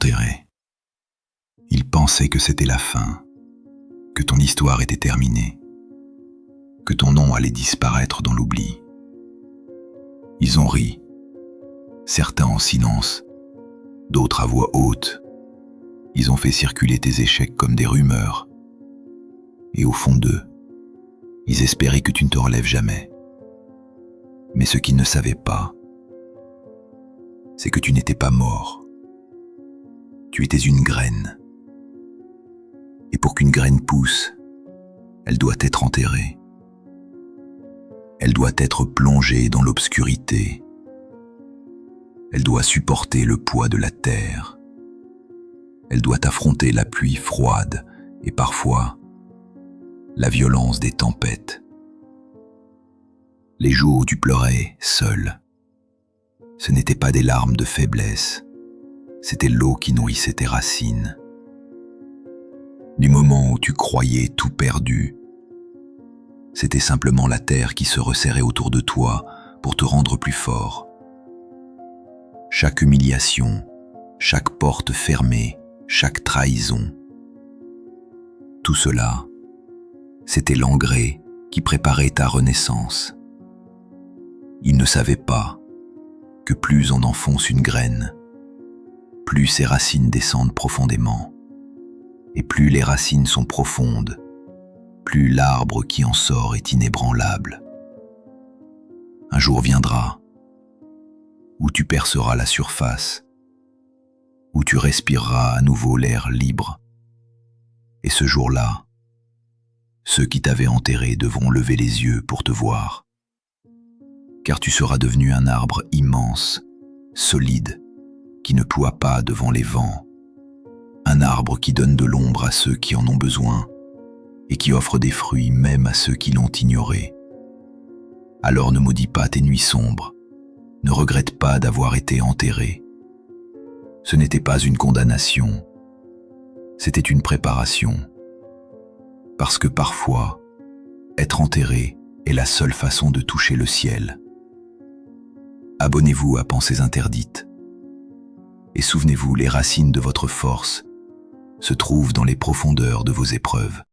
enterré. Ils pensaient que c'était la fin, que ton histoire était terminée, que ton nom allait disparaître dans l'oubli. Ils ont ri, certains en silence, d'autres à voix haute. Ils ont fait circuler tes échecs comme des rumeurs. Et au fond d'eux, ils espéraient que tu ne te relèves jamais. Mais ce qu'ils ne savaient pas, c'est que tu n'étais pas mort. Tu étais une graine. Et pour qu'une graine pousse, elle doit être enterrée. Elle doit être plongée dans l'obscurité. Elle doit supporter le poids de la terre. Elle doit affronter la pluie froide et parfois la violence des tempêtes. Les jours où tu pleurais seul, ce n'étaient pas des larmes de faiblesse, c'était l'eau qui nourrissait tes racines. Du moment où tu croyais tout perdu, c'était simplement la terre qui se resserrait autour de toi pour te rendre plus fort. Chaque humiliation, chaque porte fermée, chaque trahison, tout cela, c'était l'engrais qui préparait ta renaissance. Ils ne savaient pas que plus on enfonce une graine, plus ses racines descendent profondément. Et plus les racines sont profondes, plus l'arbre qui en sort est inébranlable. Un jour viendra où tu perceras la surface, où tu respireras à nouveau l'air libre. Et ce jour-là, ceux qui t'avaient enterré devront lever les yeux pour te voir. Car tu seras devenu un arbre immense, solide, qui ne ploie pas devant les vents. Un arbre qui donne de l'ombre à ceux qui en ont besoin et qui offre des fruits même à ceux qui l'ont ignoré. Alors ne maudis pas tes nuits sombres, ne regrette pas d'avoir été enterré. Ce n'était pas une condamnation, c'était une préparation. Parce que parfois, être enterré est la seule façon de toucher le ciel. Abonnez-vous à Pensées interdites. Et souvenez-vous, les racines de votre force se trouvent dans les profondeurs de vos épreuves.